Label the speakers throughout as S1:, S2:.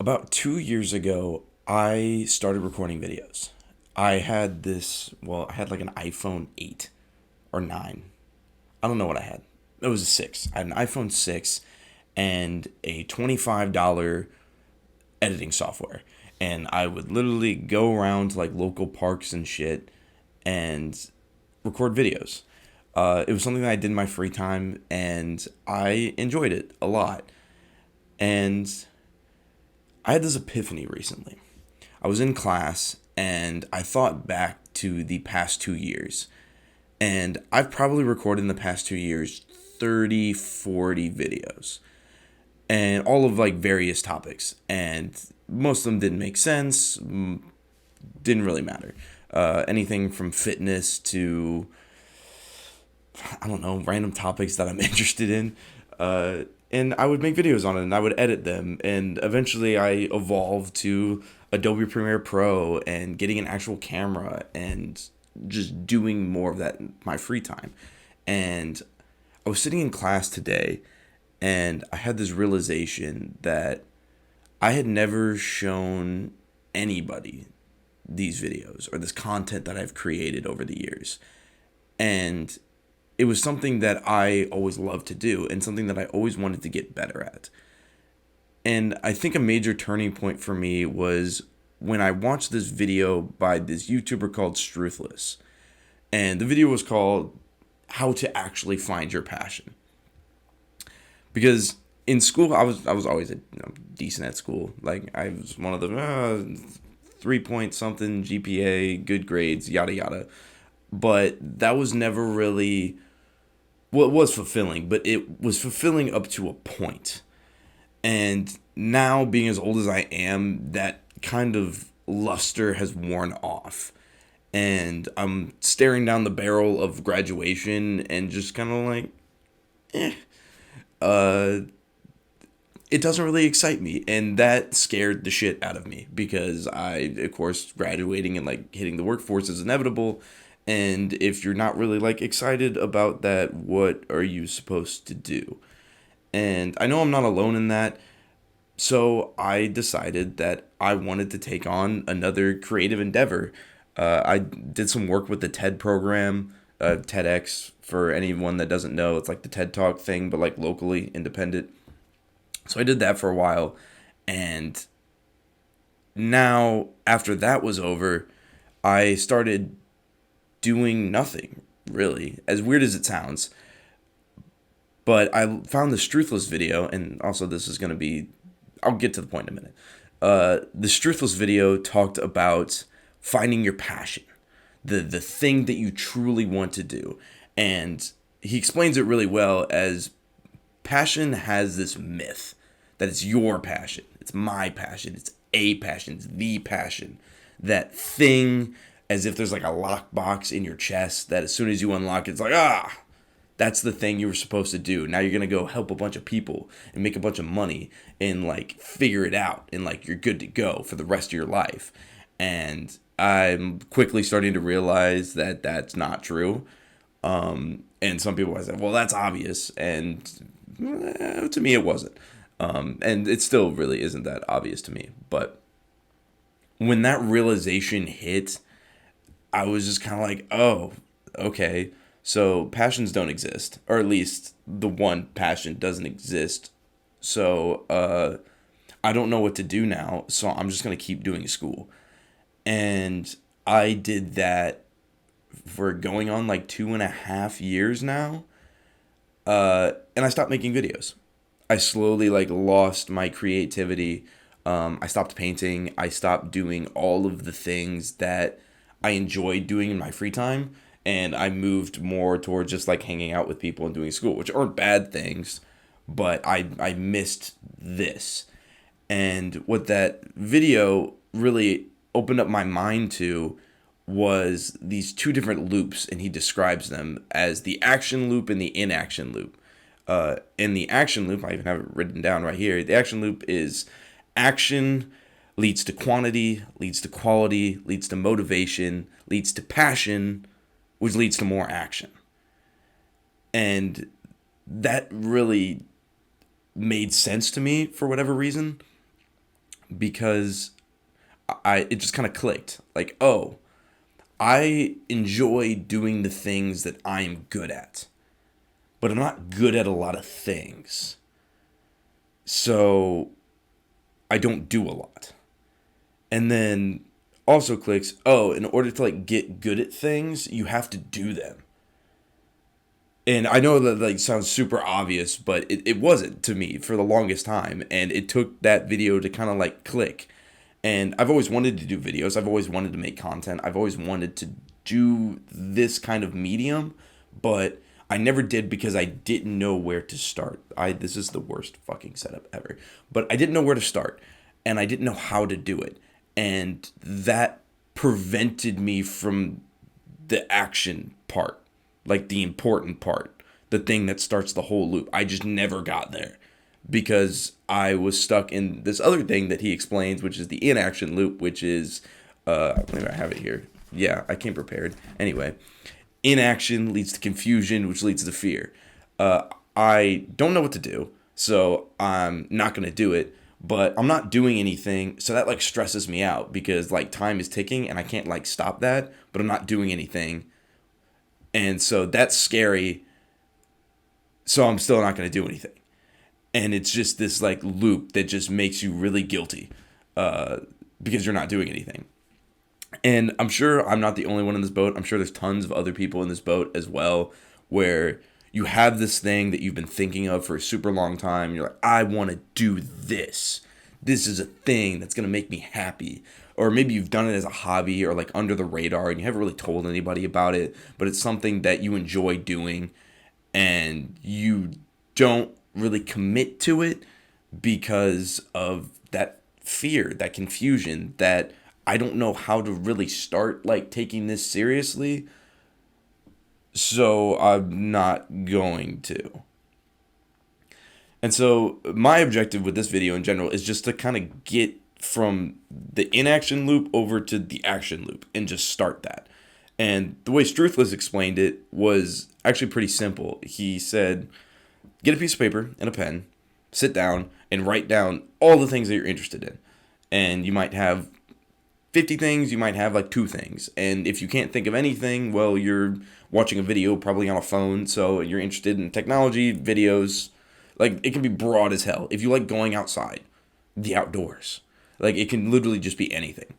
S1: About 2 years ago, I started recording videos. I had like an iPhone 8 or 9. I don't know what I had. It was a 6. I had an iPhone 6 and a $25 editing software. And I would literally go around to like local parks and shit and record videos. It was something that I did in my free time and I enjoyed it a lot. And I had this epiphany recently. I was in class and I thought back to the past 2 years. And I've probably recorded in the past 2 years 30, 40 videos. And all of like various topics. And most of them didn't make sense, didn't really matter. Anything from fitness to, I don't know, random topics that I'm interested in. And I would make videos on it and I would edit them. And eventually I evolved to Adobe Premiere Pro and getting an actual camera and just doing more of that in my free time. And I was sitting in class today and I had this realization that I had never shown anybody these videos or this content that I've created over the years. And it was something that I always loved to do and something that I always wanted to get better at. And I think a major turning point for me was when I watched this video by this YouTuber called Struthless. And the video was called How to Actually Find Your Passion. Because in school, I was always decent at school. Like, I was one of the 3 point something GPA, good grades, yada yada. But that was never really, well, it was fulfilling, but it was fulfilling up to a point. And now, being as old as I am, that kind of luster has worn off. And I'm staring down the barrel of graduation and just kind of like, eh. Uh, it doesn't really excite me. And that scared the shit out of me because of course, graduating and like hitting the workforce is inevitable. And if you're not really like excited about that, what are you supposed to do? And I know I'm not alone in that. So I decided that I wanted to take on another creative endeavor. I did some work with the TED program, TEDx, for anyone that doesn't know. It's like the TED Talk thing, but like locally independent. So I did that for a while. And now, after that was over, I started doing nothing, really. As weird as it sounds. But I found the Struthless video, and also this is going to be, I'll get to the point in a minute. The Struthless video talked about finding your passion, the thing that you truly want to do. And he explains it really well as passion has this myth that it's your passion, it's my passion, it's a passion, it's the passion. That thing, as if there's like a lockbox in your chest that as soon as you unlock it, it's like, that's the thing you were supposed to do. Now you're going to go help a bunch of people and make a bunch of money and like figure it out and like you're good to go for the rest of your life. And I'm quickly starting to realize that that's not true. And some people I said, well, that's obvious. And to me, it wasn't. And it still really isn't that obvious to me. But when that realization hit, I was just kind of like, oh, okay. So passions don't exist, or at least the one passion doesn't exist. So I don't know what to do now. So I'm just gonna keep doing school, and I did that for going on like 2.5 years now. And I stopped making videos. I slowly like lost my creativity. I stopped painting. I stopped doing all of the things that I enjoyed doing in my free time. And I moved more towards just like hanging out with people and doing school, which aren't bad things, but I missed this. And what that video really opened up my mind to was these two different loops, and he describes them as the action loop and the inaction loop. In the action loop, I even have it written down right here. The action loop is action leads to quantity, leads to quality, leads to motivation, leads to passion, which leads to more action. And that really made sense to me for whatever reason. because it just kind of clicked. Like, oh, I enjoy doing the things that I'm good at, but I'm not good at a lot of things. So I don't do a lot. And then also clicks, oh, in order to like get good at things, you have to do them. And I know that like sounds super obvious, but it wasn't to me for the longest time. And it took that video to kind of like click. And I've always wanted to do videos. I've always wanted to make content. I've always wanted to do this kind of medium, but I never did because I didn't know where to start. This is the worst fucking setup ever. But I didn't know where to start and I didn't know how to do it. And that prevented me from the action part, like the important part, the thing that starts the whole loop. I just never got there because I was stuck in this other thing that he explains, which is the inaction loop, which is, maybe I have it here. Yeah, I came prepared. Anyway, inaction leads to confusion, which leads to fear. I don't know what to do, so I'm not going to do it, but I'm not doing anything, so that like stresses me out because like time is ticking and I can't like stop that, but I'm not doing anything. And so that's scary, so I'm still not going to do anything. And it's just this like loop that just makes you really guilty because you're not doing anything. And I'm sure I'm not the only one in this boat. I'm sure there's tons of other people in this boat as well, where you have this thing that you've been thinking of for a super long time. You're like, I want to do this. This is a thing that's going to make me happy. Or maybe you've done it as a hobby or like under the radar and you haven't really told anybody about it, but it's something that you enjoy doing and you don't really commit to it because of that fear, that confusion, that I don't know how to really start like taking this seriously. So I'm not going to. And so my objective with this video in general is just to kind of get from the inaction loop over to the action loop and just start that. And the way Struthless explained it was actually pretty simple. He said, get a piece of paper and a pen, sit down and write down all the things that you're interested in. And you might have 50 things, you might have like 2 things. And if you can't think of anything, well, you're watching a video probably on a phone, so you're interested in technology, videos. Like, it can be broad as hell. If you like going outside, the outdoors. Like, it can literally just be anything.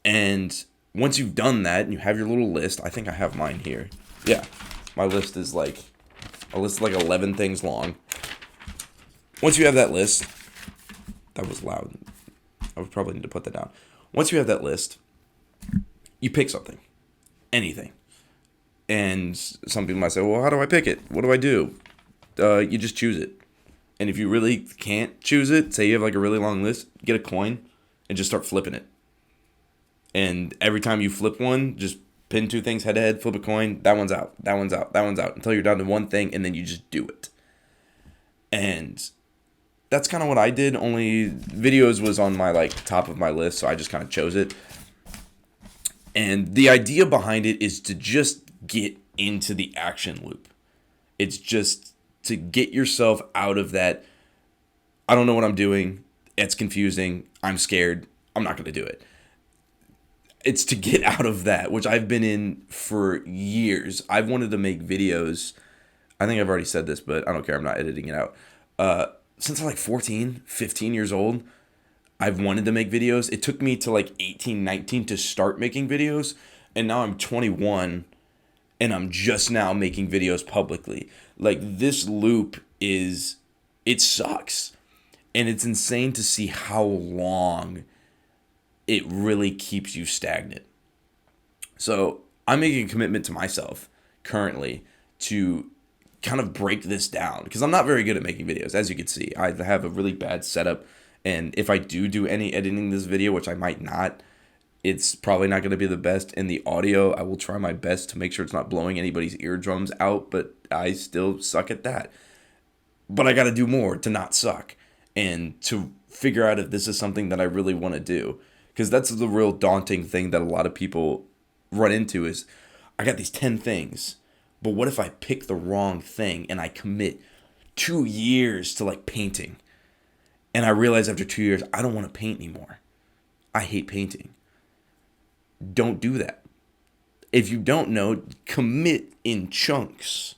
S1: And once you've done that and you have your little list, I think I have mine here. Yeah, my list is like, a list of like 11 things long. Once you have that list, that was loud. I would probably need to put that down. Once you have that list, you pick something, anything. And some people might say, well, how do I pick it? What do I do? You just choose it. And if you really can't choose it, say you have like a really long list, get a coin and just start flipping it. And every time you flip one, just pin 2 things head to head, flip a coin, that one's out, that one's out, that one's out, until you're down to one thing, and then you just do it. And that's kind of what I did, only videos was on my like top of my list, so I just kind of chose it. And the idea behind it is to just get into the action loop. It's just to get yourself out of that, I don't know what I'm doing, it's confusing, I'm scared, I'm not going to do it. It's to get out of that, which I've been in for years. I've wanted to make videos, I think I've already said this, but I don't care, I'm not editing it out. Since I'm like 14, 15 years old, I've wanted to make videos. It took me to like 18, 19 to start making videos, and now I'm 21 and I'm just now making videos publicly. Like, this loop is, it sucks. And it's insane to see how long it really keeps you stagnant. So I'm making a commitment to myself currently to kind of break this down, because I'm not very good at making videos. As you can see, I have a really bad setup, and if I do any editing this video, which I might not, it's probably not going to be the best. In the audio, I will try my best to make sure it's not blowing anybody's eardrums out, but I still suck at that. But I got to do more to not suck and to figure out if this is something that I really want to do, because that's the real daunting thing that a lot of people run into is, I got these 10 things, but what if I pick the wrong thing and I commit 2 years to like painting? And I realized after 2 years, I don't want to paint anymore. I hate painting. Don't do that. If you don't know, commit in chunks.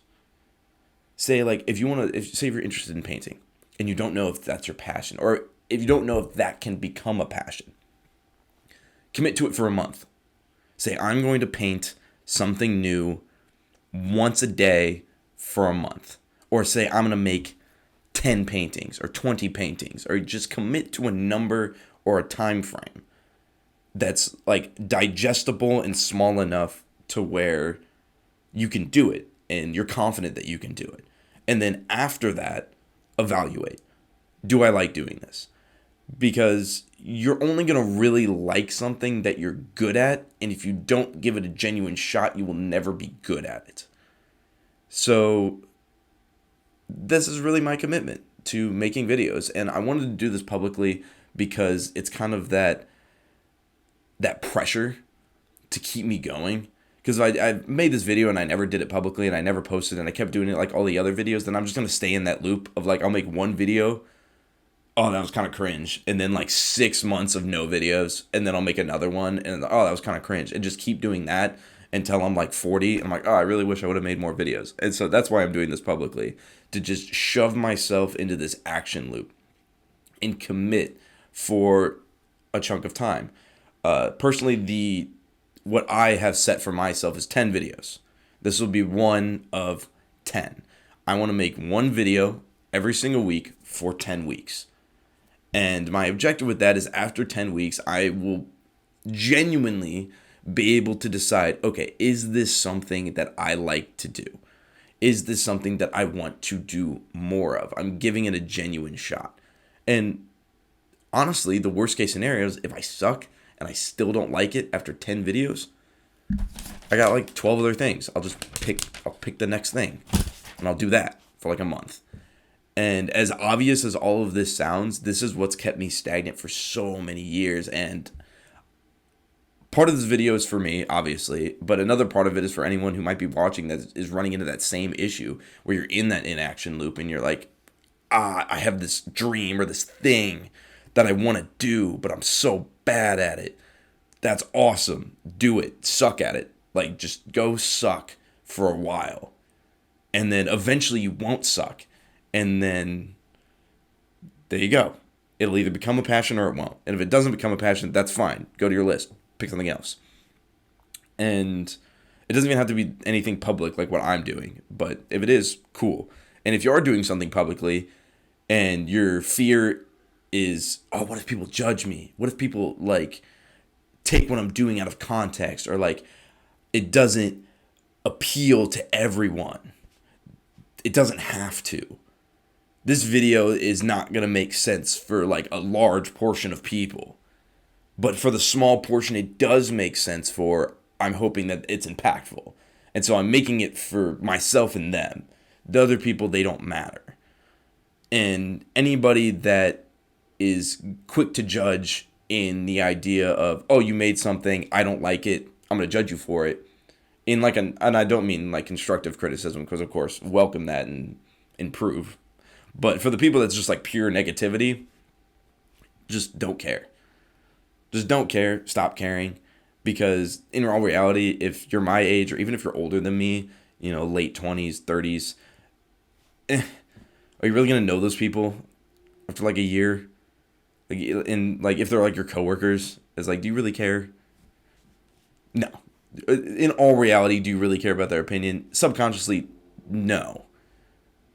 S1: Say like if you want to, if say if you're interested in painting and you don't know if that's your passion, or if you don't know if that can become a passion, commit to it for a month. Say I'm going to paint something new once a day for a month, or say I'm going to make 10 paintings or 20 paintings, or just commit to a number or a time frame that's like digestible and small enough to where you can do it and you're confident that you can do it. And then after that, evaluate. Do I like doing this? Because you're only going to really like something that you're good at. And if you don't give it a genuine shot, you will never be good at it. So this is really my commitment to making videos. And I wanted to do this publicly because it's kind of that pressure to keep me going. Because if I made this video and I never did it publicly and I never posted and I kept doing it like all the other videos, then I'm just going to stay in that loop of like I'll make one video. Oh, that was kind of cringe. And then like 6 months of no videos. And then I'll make another one. And oh, that was kind of cringe. And just keep doing that until I'm like 40. And I'm like, oh, I really wish I would have made more videos. And so that's why I'm doing this publicly. To just shove myself into this action loop and commit for a chunk of time. Personally, what I have set for myself is 10 videos. This will be one of 10. I want to make one video every single week for 10 weeks. And my objective with that is after 10 weeks, I will genuinely be able to decide, okay, is this something that I like to do? Is this something that I want to do more of? I'm giving it a genuine shot. And honestly, the worst case scenario is if I suck and I still don't like it after 10 videos, I got like 12 other things. I'll pick the next thing and I'll do that for like a month. And as obvious as all of this sounds, this is what's kept me stagnant for so many years. And part of this video is for me, obviously, but another part of it is for anyone who might be watching that is running into that same issue where you're in that inaction loop and you're like, I have this dream or this thing that I want to do, but I'm so bad at it. That's awesome. Do it. Suck at it. Like, just go suck for a while. And then eventually you won't suck. And then there you go. It'll either become a passion or it won't. And if it doesn't become a passion, that's fine. Go to your list. Pick something else. And it doesn't even have to be anything public like what I'm doing. But if it is, cool. And if you are doing something publicly and your fear is, oh, what if people judge me? What if people like take what I'm doing out of context, or like it doesn't appeal to everyone? It doesn't have to. This video is not going to make sense for like a large portion of people. But for the small portion it does make sense for, I'm hoping that it's impactful. And so I'm making it for myself and them. The other people, they don't matter. And anybody that is quick to judge in the idea of, oh, you made something, I don't like it, I'm going to judge you for it. In like and I don't mean like constructive criticism, because of course, welcome that and improve. But for the people that's just like pure negativity, just don't care. Just don't care. Stop caring. Because in all reality, if you're my age, or even if you're older than me, you know, late 20s, 30s, are you really going to know those people after like a year? Like, and like if they're like your coworkers, it's like, do you really care? No. In all reality, do you really care about their opinion? Subconsciously, no.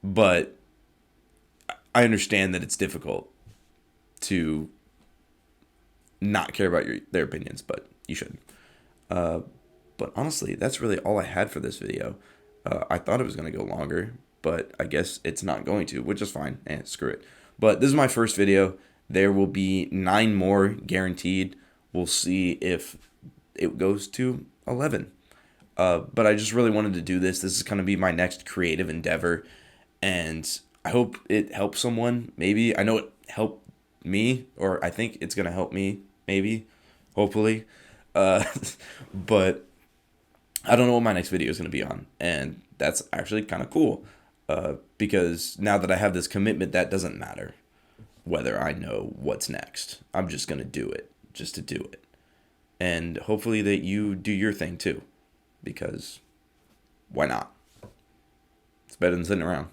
S1: But I understand that it's difficult to not care about their opinions, but you should. But honestly, that's really all I had for this video. I thought it was going to go longer, but I guess it's not going to, which is fine. Screw it. But this is my first video. There will be 9 more guaranteed. We'll see if it goes to 11. But I just really wanted to do this. This is going to be my next creative endeavor. And I hope it helps someone. Maybe. I know it helped me. Or I think it's going to help me. Maybe. Hopefully. But I don't know what my next video is going to be on. And that's actually kind of cool. Because now that I have this commitment, that doesn't matter. whether I know what's next. I'm just going to do it just to do it. And hopefully that you do your thing too, because why not? It's better than sitting around.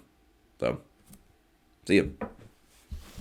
S1: So, see ya.